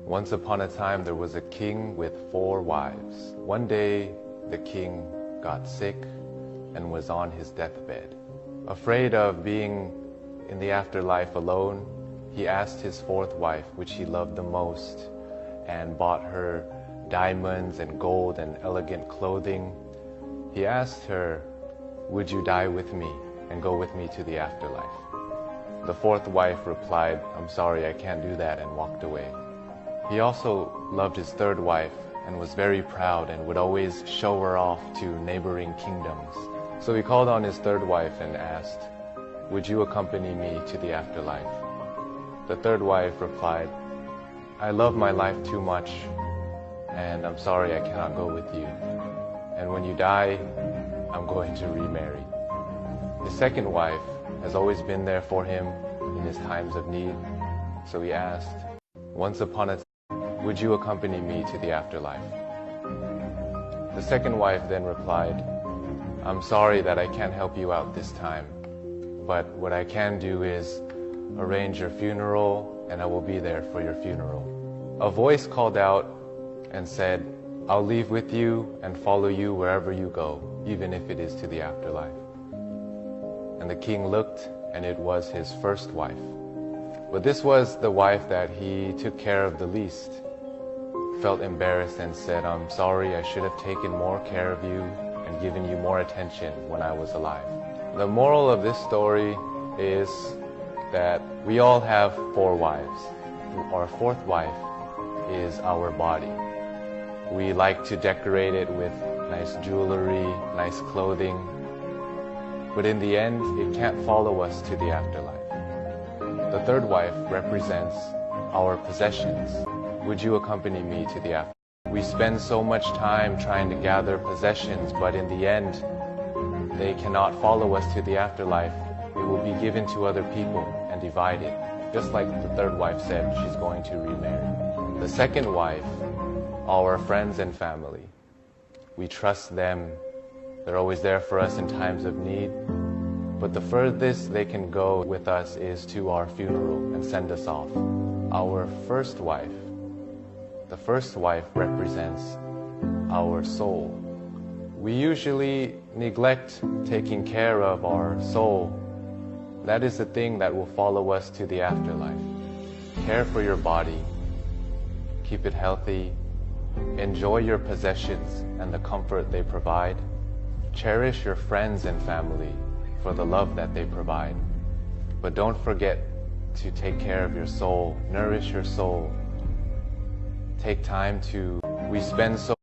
Once upon a time, there was a king with 4 wives. One day, the king got sick and was on his deathbed. Afraid of being in the afterlife alone, he asked his 4th wife, which he loved the most, and bought her diamonds and gold and elegant clothing. He asked her, "Would you die with me and go with me to the afterlife?" The 4th wife replied, "I'm sorry, I can't do that," and walked away. He also loved his 3rd wife and was very proud and would always show her off to neighboring kingdoms. So he called on his 3rd wife and asked, "Would you accompany me to the afterlife?" The 3rd wife replied, "I love my life too much, and I'm sorry I cannot go with you. And when you die, I'm going to remarry." His 2nd wife has always been there for him in his times of need, so he asked, "Once upon a time, would you accompany me to the afterlife?" The 2nd wife then replied, "I'm sorry that I can't help you out this time, but what I can do is arrange your funeral, and I will be there for your funeral." A voice called out and said, "I'll leave with you and follow you wherever you go, even if it is to the afterlife." And the king looked, and it was his 1st wife. But this was the wife that he took care of the least. Felt embarrassed and said, "I'm sorry, I should have taken more care of you and given you more attention when I was alive." The moral of this story is that we all have 4 wives. Our 4th wife is our body. We like to decorate it with nice jewelry, nice clothing, but in the end, it can't follow us to the afterlife. The 3rd wife represents our possessions. Would you accompany me to the afterlife? We spend so much time trying to gather possessions, but in the end, they cannot follow us to the afterlife. We will be given to other people and divided. Just like the 3rd wife said, she's going to remarry. The 2nd wife, our friends and family. We trust them. They're always there for us in times of need. But the furthest they can go with us is to our funeral and send us off. Our 1st wife, the 1st wife represents our soul. We usually neglect taking care of our soul. That is the thing that will follow us to the afterlife. Care for your body. Keep it healthy. Enjoy your possessions and the comfort they provide. Cherish your friends and family for the love that they provide. But don't forget to take care of your soul. Nourish your soul. Take time to... We spend so